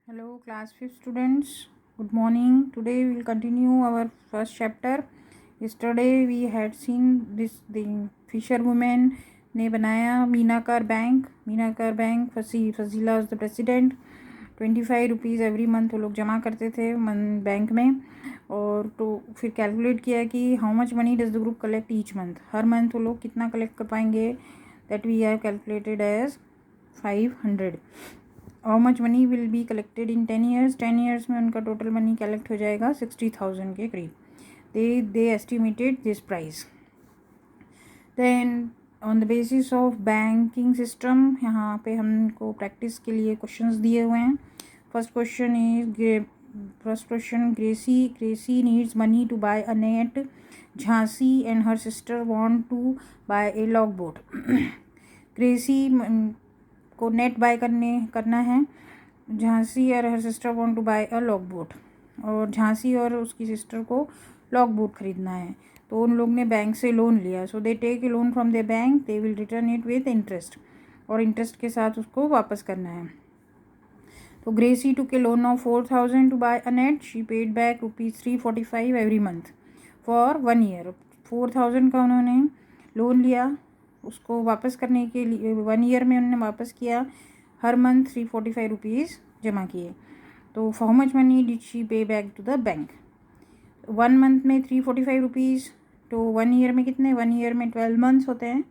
Hello, class 5 students. Good morning. Today we will continue our first chapter. Yesterday we had seen this the fisherwoman ने बनाया Meenakar bank. Meenakar bank Fazila was the president. 25 rupees every month वो लोग जमा करते थे bank में. और तो फिर कैलकुलेट किया कि how much money does the group collect each month. हर मंथ वो लोग कितना कलेक्ट कर पाएंगे. That we have calculated as 500. How much money will be collected in 10 years. 10 years में उनका टोटल मनी कलेक्ट हो जाएगा 60,000 के करीब. They estimated this price. Then on the basis of banking system यहाँ पे हमको प्रैक्टिस के लिए क्वेश्चंस दिए हुए हैं. First question Gracy needs money to buy a net. Jhansi and her sister want to buy a log boat. Gracy को net buy करना है. झांसी और her sister want to buy a log boat. और झांसी और उसकी सिस्टर को लॉग बोट खरीदना है. तो उन लोग ने बैंक से लोन लिया. So they take a loan from the bank. They will return it with interest. और इंटरेस्ट के साथ उसको वापस करना है. तो Gracy took a loan of 4,000 to buy a net. She paid back ₹345 every month for 1 year. 4,000 का उन्होंने लोन लिया. उसको वापस करने के लिए 1 ईयर में उन्होंने वापस किया. हर मंथ 345 रुपीज़ जमा किए. तो how much money did she pay back to the bank. 1 month में 345 रुपीज़. तो 1 ईयर में कितने. 1 ईयर में 12 मंथ्स होते हैं.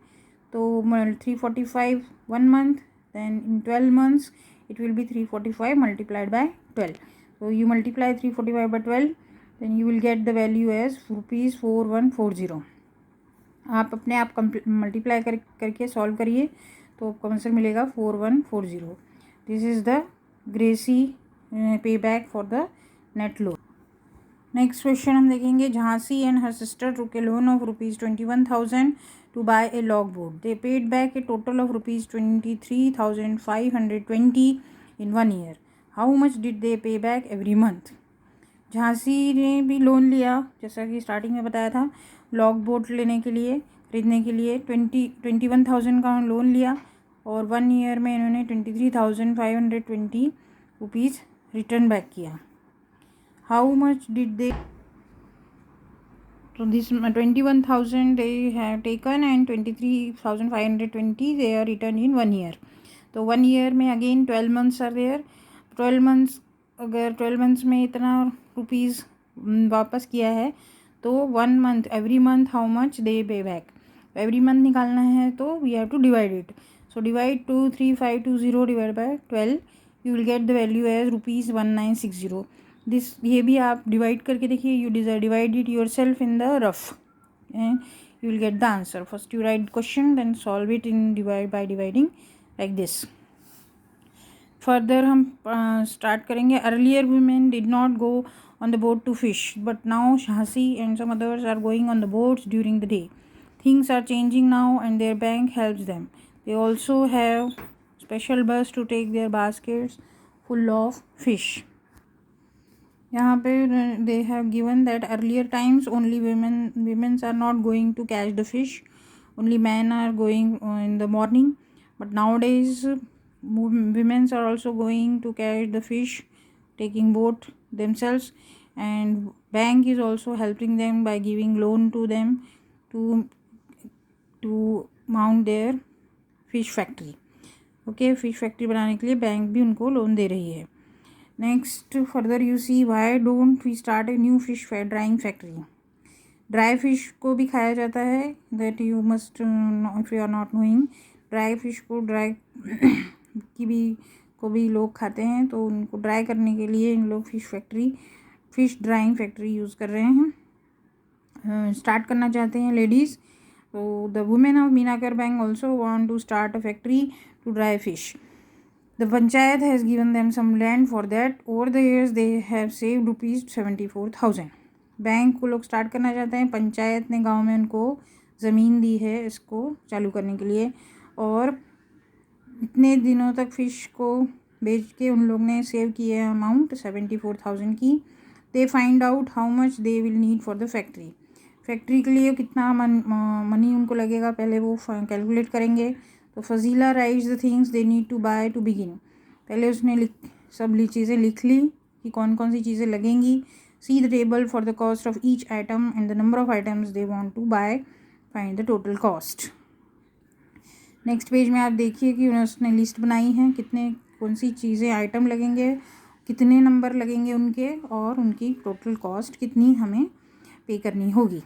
तो 345 1 month. Then in 12 months it will be 345 multiplied by 12. So you multiply 345 by 12, then you will get the value as ₹4140. आप अपने आप मल्टीप्लाई करके सॉल्व करिए तो आपको आंसर मिलेगा 4140. दिस इज़ द ग्रेसी पे back for the net loan. Next question हम देखेंगे. Jhansi and her sister took a loan of ₹21,000 to buy a logboat. They paid back a total of ₹23,520 in 1 year. How much did they pay back every month? Jhansi ने भी loan लिया जैसा कि starting में बताया था. लॉग बोट लेने के लिए खरीदने के लिए 21,000 का लोन लिया. और 1 ईयर में इन्होंने 23,520 रुपीज़ रिटर्न बैक किया. How much did they. So this 21,000 they have taken and 23,520 they are returned in 1 year. तो 1 year में again 12 months are there. 12 months अगर 12 months में इतना रुपीज़ वापस किया है तो 1 month every month how much they pay back. every month निकालना है तो we have to divide it. So divide 23520 divided by 12. You will get the value as ₹1960. This ये भी आप डिवाइड करके देखिए. You divide it yourself in the rough and you will get the answer. First you write question then solve it in divide by dividing like this. Further हम start करेंगे. Earlier women did not go on the boat to fish but now Jhansi and some others are going on the boats during the day. Things are changing now and their bank helps them. They also have special bus to take their baskets full of fish. यहाँ पे they have given that earlier times only women's are not going to catch the fish. Only man are going in the morning. But nowadays women's are also going to catch the fish taking boat themselves, and bank is also helping them by giving loan to them to mount their fish factory. okay, fish factory बनाने के लिए bank भी उनको loan दे रही है. Next, further you see why don't we start a new fish drying factory. Dry fish को भी खाया जाता है. that you must know if you are not knowing. Dry fish को ड्राई को भी लोग खाते हैं. तो उनको ड्राई करने के लिए इन लोग फिश ड्राइंग फैक्ट्री यूज़ कर रहे हैं. स्टार्ट करना चाहते हैं लेडीज़. तो the women of Meenakar bank also want to start a factory to dry fish. The panchayat has given them some land for that. Over the years they have saved ₹74,000. Bank को लोग start करना चाहते हैं. पंचायत ने गांव में उनको ज़मीन दी है इसको चालू करने के लिए. और इतने दिनों तक फ़िश को बेच के उन लोग ने सेव किए अमाउंट 74,000 की. They find out how much they will need for the factory. Factory के लिए कितना मनी उनको लगेगा पहले वो कैलकुलेट करेंगे. तो Fazila writes the things they need to buy to begin. पहले उसने सब चीज़ें लिख ली कि कौन कौन सी चीज़ें लगेंगी. See the table for the cost of each item and the number of items they want to buy. Find the total cost. Next page में आप देखिए कि उसने लिस्ट बनाई है कितने कौन सी चीज़ें आइटम लगेंगे, कितने नंबर लगेंगे उनके, और उनकी टोटल कॉस्ट कितनी हमें पे करनी होगी.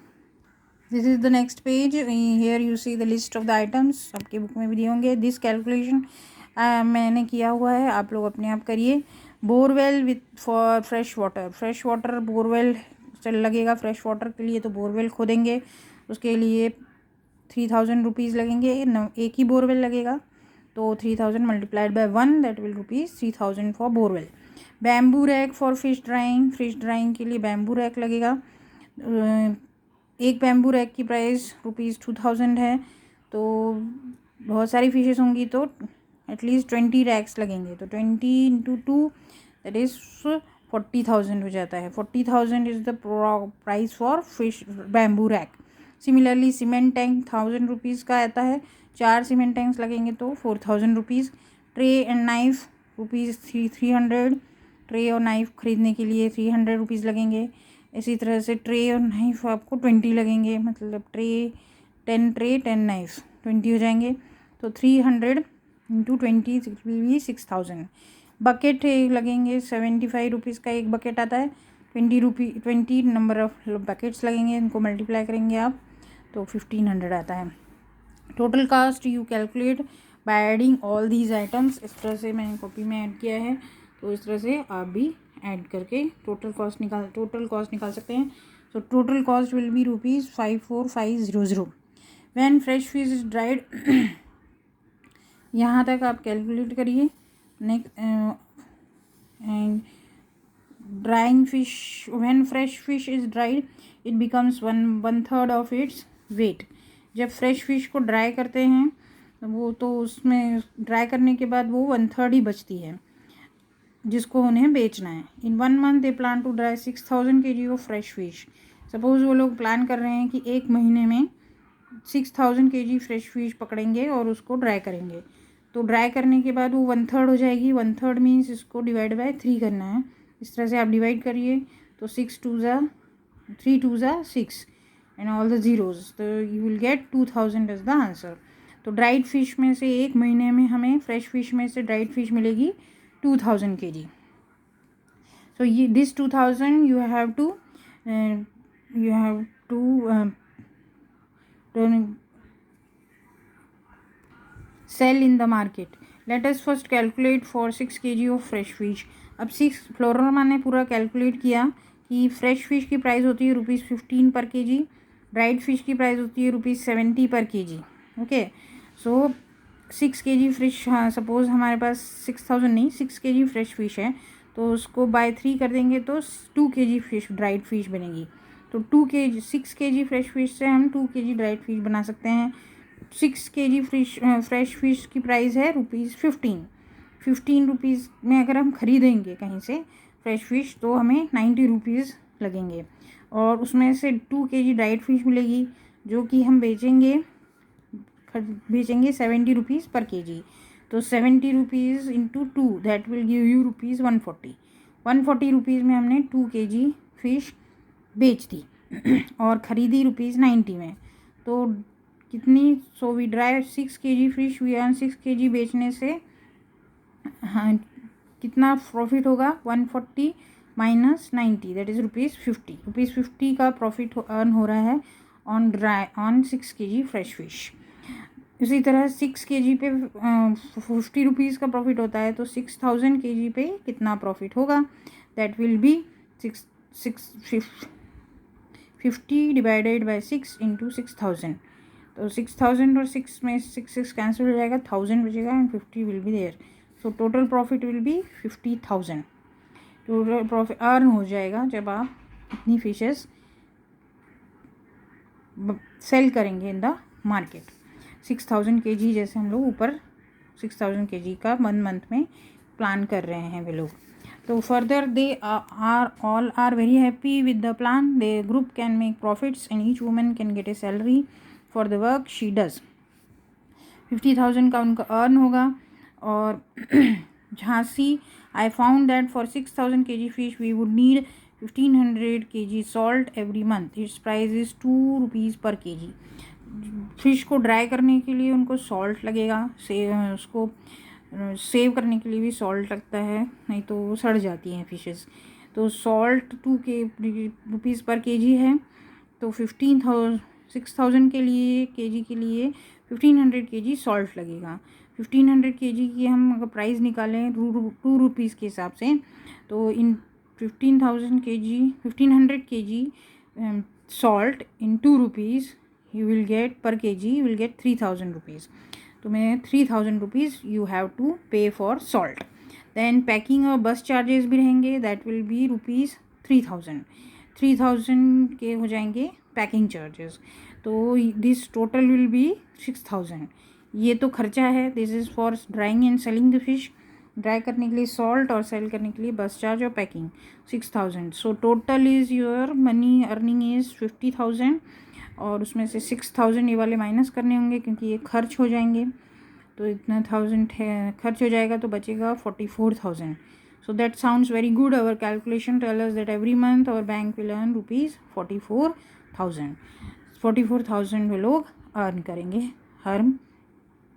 This is the next page. Here you see the list of the items. आपके बुक में भी दिए होंगे. दिस कैलकुलेशन मैंने किया हुआ है, आप लोग अपने आप करिए. Borewell with for fresh water. Fresh water borewell चल लगेगा. फ्रेश वाटर के लिए तो बोरवेल खोदेंगे, उसके लिए 3000 रुपीज़ लगेंगे. एक ही बोरवेल लगेगा तो 3000 multiplied by 1 that will rupees 3000 for borewell. Bamboo rack for fish drawing. Fish drawing के लिए बैम्बू रैक लगेगा. एक बैम्बू रैक की प्राइस रुपीज़ 2000 है. तो बहुत सारी फिशेस होंगी तो एटलीस्ट 20 रैक्स लगेंगे. तो 20 इंटू 2 दैट इज़ 40,000 हो जाता है. 40,000 is the price for fish bamboo rack. Similarly cement tank 1000 rupees का आता है. 4 सीमेंट टैंक्स लगेंगे तो 4000 rupees. Tray and knife rupees 300. Tray और नाइफ ख़रीदने के लिए 300 रुपीज़ लगेंगे. इसी तरह से ट्रे और नाइफ आपको 20 लगेंगे. मतलब 10 ट्रे 10 नाइफ 20 हो जाएंगे. तो 300 इंटू 20 विल बी 6000. बकेट लगेंगे 75 रुपीज़ का एक बकेट आता है. 20 नंबर ऑफ बकेट्स लगेंगे. इनको मल्टीप्लाई करेंगे आप तो 1500 आता है. Total cast you calculate by adding all these items. इस तरह से मैंने कॉपी में ऐड किया है, तो इस तरह से आप भी ऐड करके टोटल कॉस्ट निकाल सकते हैं. So total cost will be rupees 54500. When fresh fish is dried. यहाँ तक आप कैलकुलेट करिए. Next and drawing fish. When fresh fish is dried it becomes 1/3 of its weight. जब फ्रेश फिश को ड्राई करते हैं वो तो उसमें ड्राई करने के बाद वो 1/3 ही बचती है जिसको उन्हें बेचना है. In 1 month they plan to dry 6000 kg of fresh fish. Suppose वो लोग प्लान कर रहे हैं कि एक महीने में 6000 kg फ्रेश फिश पकड़ेंगे और उसको ड्राई करेंगे. तो ड्राई करने के बाद वो 1/3 हो जाएगी. 1/3 मीन्स इसको डिवाइड बाय 3 करना है. इस तरह से आप डिवाइड करिए तो 6 2 3 2 6 एंड ऑल द ज़ीरोज़. तो you will gate 2000 is the answer. तो ड्राइड फिश में से एक महीने में हमें फ्रेश फिश में से ड्राइड फिश मिलेगी 2000 kg. So this 2000 you have to sell in the market. Let us first calculate for 6 kg of fresh fish. अब 6 फ्लोरमा ने पूरा कैलकुलेट किया कि फ्रेश फिश की प्राइस होती है ₹15 पर kg. ड्राइड फिश की प्राइस होती है ₹70 पर kg. ओके. सो 6 kg फ्रेश, हाँ सपोज़ हमारे पास 6000 नहीं 6 kg फ्रेश फिश है तो उसको बाय 3 कर देंगे तो 2 kg फिश ड्राइड फिश बनेगी. तो 6 kg फ्रेश फिश से हम 2 kg ड्राइड फिश बना सकते हैं. 6 kg फ्रेश फिश की प्राइस है ₹15. 15 रुपीज़ में अगर हम ख़रीदेंगे कहीं से फ्रेश फिश तो हमें 90 रुपीज़ लगेंगे. और उसमें से 2 kg ड्राइड फिश मिलेगी जो कि हम बेचेंगे 70 रुपीज़ पर kg. तो 70 rupees into 2 that will give you rupees 140. 140 rupees में हमने 2 kg फिश बेच दी और ख़रीदी ₹90 में. तो कितनी. So we dry 6 kg fish. We earn 6 kg बेचने से हाँ कितना प्रॉफिट होगा. 140 माइनस 90 दैट इज़ ₹50. ₹50 का प्रॉफिट अर्न हो रहा है ऑन 6 kg फ्रेश फिश. इसी तरह 6 kg पे 50 रुपीज़ का प्रॉफिट होता है तो 6000 kg पे कितना प्रॉफिट होगा. That will be 50 divided by 6 into 6000. तो 6000 और 6 में 6 कैंसिल हो जाएगा. 1000 बचेगा and 50 will be there. So total profit will be 50,000. Total profit earn हो जाएगा जब आप इतनी फिशेस सेल करेंगे इन द मार्केट. 6000 kg जैसे हम लोग ऊपर 6000 kg का 1 मंथ में प्लान कर रहे हैं वे लोग. तो further they are very happy with the plan. The group can make profits and each woman can get a salary for the work she does. 50,000 का उनका अर्न होगा. और Jhansi I found that for 6,000 kg fish we would need 1500 kg salt every month. Its price is 2 rupees per kg. Fish को dry करने के लिए उनको salt लगेगा, उसको सेव करने के लिए भी सॉल्ट लगता है, नहीं तो वो सड़ जाती हैं फिशेस. तो सॉल्ट 2 रुपीज़ पर केजी है. तो 6,000 केजी के लिए 1500 केजी सॉल्ट लगेगा. 1500 केजी की हम अगर प्राइस निकालें 2 रुपीज़ के हिसाब से, तो इन 1500 KG salt in 2 rupees you will get per kg, you will get 3,000 rupees. तो मैं 3,000 rupees you have to pay for salt. Then packing और बस चार्जेस भी रहेंगे, that will be rupees 3,000 के हो जाएंगे पैकिंग चार्जेस. तो दिस टोटल विल बी 6,000. ये तो खर्चा है. This is for drawing and selling the fish. Dry करने के लिए सॉल्ट और सेल करने के लिए बस चार्ज और packing 6,000. So total is your money earning is 50,000. और उसमें से 6,000 ये वाले माइनस करने होंगे क्योंकि ये खर्च हो जाएंगे. तो इतना 1,000 है खर्च हो जाएगा, तो बचेगा 44,000. So that sounds very good. Our calculation tell us that every month our bank will earn rupees 44,000. 44,000 वो लोग अर्न करेंगे हर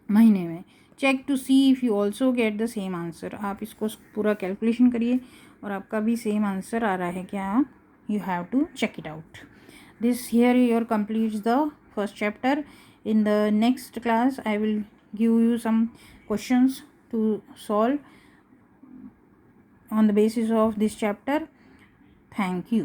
महीने में. Check to see if you also get the same answer. आप इसको पूरा कैलकुलेशन करिए और आपका भी सेम आंसर आ रहा है क्या. You have to check it out. This here your completes the first chapter. In the next class I will give you some questions to solve on the basis of this chapter. Thank you.